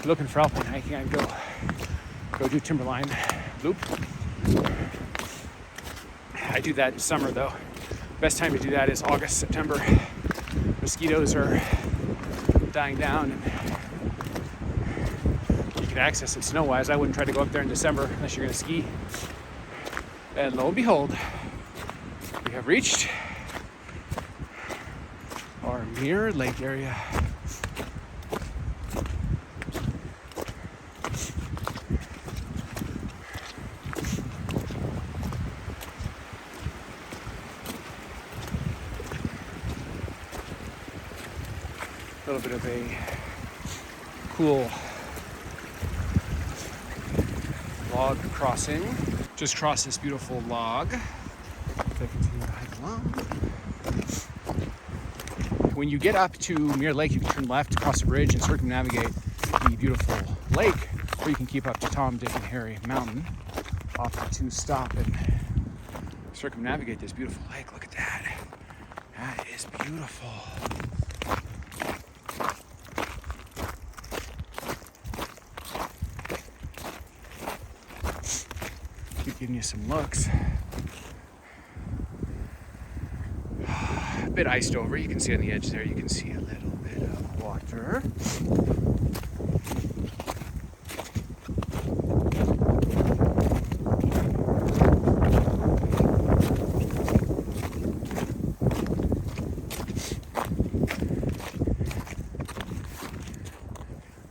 looking for alpine hiking, I'd go do Timberline Loop. I do that in summer though. Best time to do that is August, September. Mosquitoes are dying down and you can access it snow-wise. I wouldn't try to go up there in December unless you're gonna ski. And lo and behold, we have reached our Mirror Lake area. A little bit of a cool log crossing. Just cross this beautiful log. If I continue to hike along. When you get up to Mirror Lake, you can turn left, cross the bridge, and circumnavigate the beautiful lake, or you can keep up to Tom, Dick, and Harry Mountain off the 2-stop and circumnavigate this beautiful lake. Look at that. That is beautiful. Keep giving you some looks. A bit iced over. You can see on the edge there, you can see a little bit of water.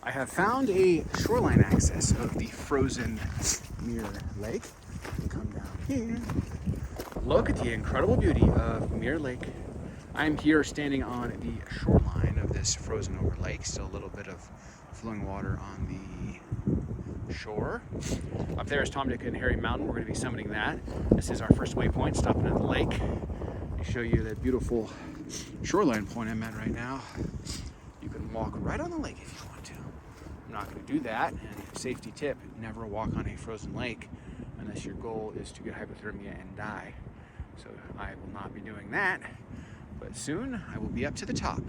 I have found a shoreline access of the frozen Mirror Lake. Come down here. Look at the incredible beauty of Mirror Lake. I'm here standing on the shoreline of this frozen over lake. Still a little bit of flowing water on the shore. Up there is Tom, Dick, and Harry Mountain. We're going to be summiting that. This is our first waypoint, stopping at the lake. To show you that beautiful shoreline point I'm at right now. You can walk right on the lake if you want to. I'm not going to do that. And safety tip, never walk on a frozen lake unless your goal is to get hypothermia and die. So I will not be doing that. But soon I will be up to the top.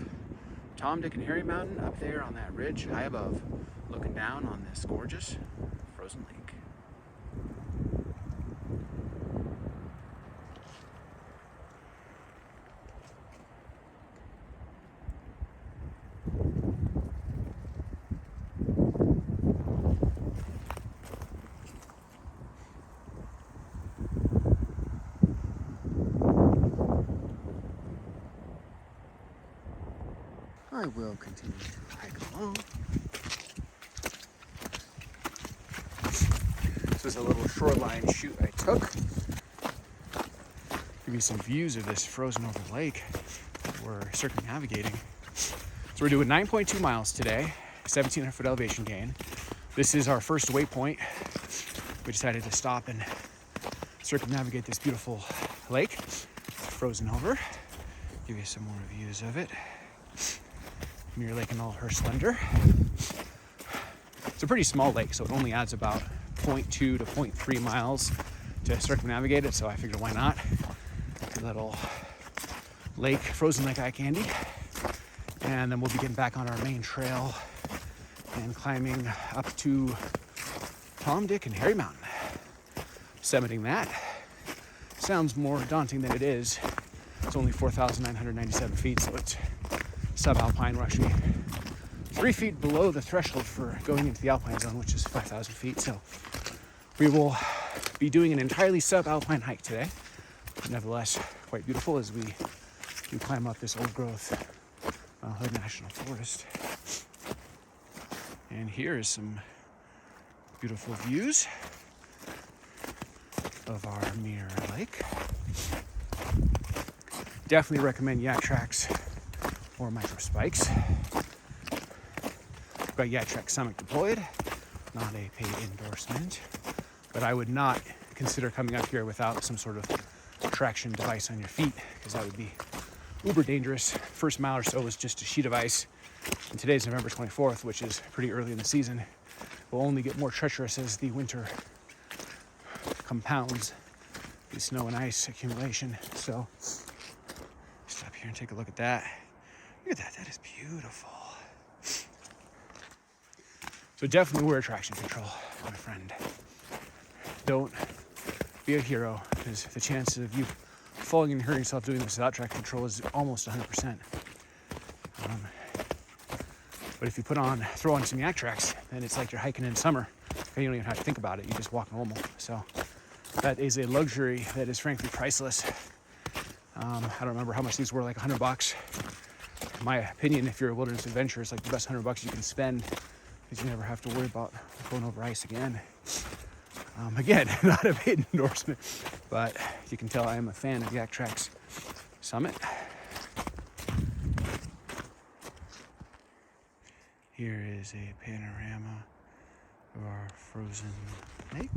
Tom, Dick, and Harry Mountain up there on that ridge high above, looking down on this gorgeous frozen lake. I will continue to hike along. This was a little shoreline shoot I took. Give you some views of this frozen over lake that we're circumnavigating. So we're doing 9.2 miles today, 1,700 foot elevation gain. This is our first waypoint. We decided to stop and circumnavigate this beautiful lake, frozen over. Give you some more views of it. Mirror Lake in all her splendor. It's a pretty small lake, so it only adds about 0.2 to 0.3 miles to circumnavigate it, so I figured why not. A little lake, frozen lake eye candy. And then we'll be getting back on our main trail and climbing up to Tom, Dick, and Harry Mountain. Summiting that sounds more daunting than it is. It's only 4,997 feet, so it's subalpine. We're actually 3 feet below the threshold for going into the Alpine Zone, which is 5,000 feet. So we will be doing an entirely subalpine hike today. But nevertheless, quite beautiful as we climb up this old growth Hood National Forest. And here is some beautiful views of our Mirror Lake. Definitely recommend Yaktrax or Microspikes. I've got Yaktrax Summit deployed, not a paid endorsement, but I would not consider coming up here without some sort of traction device on your feet, because that would be uber dangerous. First mile or so was just a sheet of ice, and today's November 24th, which is pretty early in the season. Will only get more treacherous as the winter compounds the snow and ice accumulation. So stop here and take a look at that. Look at that, that is beautiful. So So definitely wear traction control, my friend. Don't be a hero, because the chance of you falling and hurting yourself doing this without traction control is almost 100%. But if you throw on some Yaktrax, then it's like you're hiking in summer. You don't even have to think about it. You just walk normal. So that is a luxury that is frankly priceless. I don't remember how much these were, like $100. In my opinion, if you're a wilderness adventurer, it's like the best $100 you can spend, because you never have to worry about going over ice again. Again, not a paid endorsement, but you can tell I am a fan of the Yaktrax Summit. Here is a panorama of our frozen lake.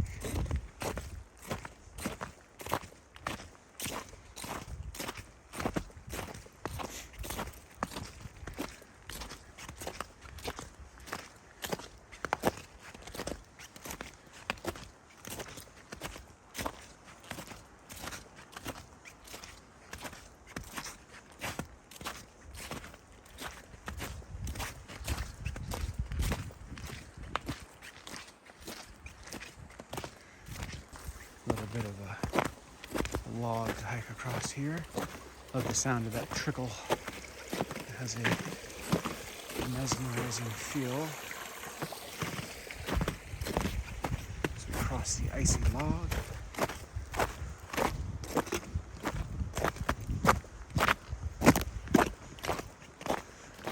A little bit of a log to hike across here. Love the sound of that trickle. It has a mesmerizing feel as we cross the icy log.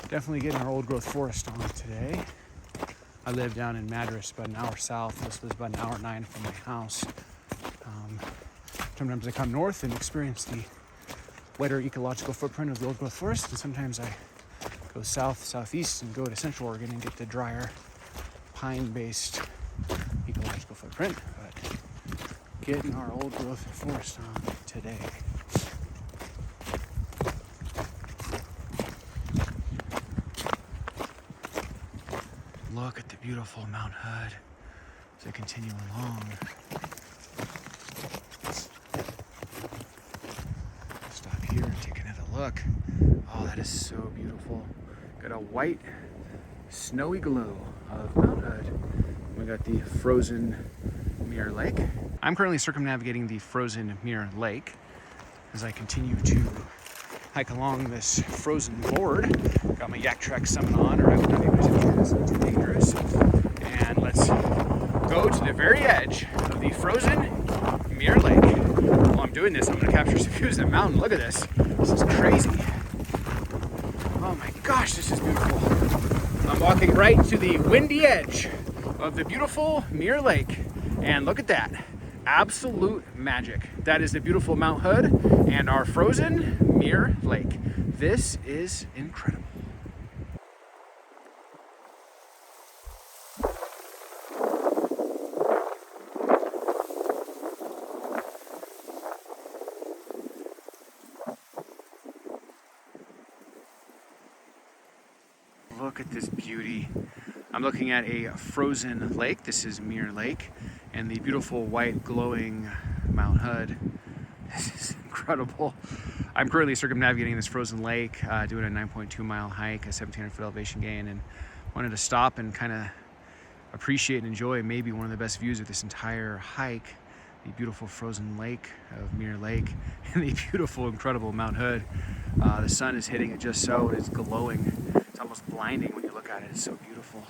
Definitely getting our old growth forest on today. I live down in Madras, about an hour south. This was about an hour 9 from my house. Sometimes I come north and experience the wetter ecological footprint of the old growth forest, and sometimes I go southeast and go to Central Oregon and get the drier pine-based ecological footprint. But getting our old growth forest on today. Look at the beautiful Mount Hood as I continue along. Take another look. Oh, that is so beautiful. Got a white, snowy glow of Mount Hood. We got the frozen Mirror Lake. I'm currently circumnavigating the frozen Mirror Lake as I continue to hike along this frozen board. Got my Yaktrax Summit on, or I would not be able to do this, it's too dangerous. And let's go to the very edge of the frozen Mirror Lake. While I'm doing this, I'm going to capture some views of the mountain. Look at this. This is crazy. Oh my gosh, this is beautiful. I'm walking right to the windy edge of the beautiful Mirror Lake. And look at that. Absolute magic. That is the beautiful Mount Hood and our frozen Mirror Lake. This is incredible. Look at this beauty. I'm looking at a frozen lake. This is Mirror Lake, and the beautiful white glowing Mount Hood. This is incredible. I'm currently circumnavigating this frozen lake, doing a 9.2 mile hike, a 1,700 foot elevation gain, and wanted to stop and kind of appreciate and enjoy maybe one of the best views of this entire hike, the beautiful frozen lake of Mirror Lake and the beautiful, incredible Mount Hood. The sun is hitting it just so, it's glowing. It's almost blinding when you look at it. It's so beautiful.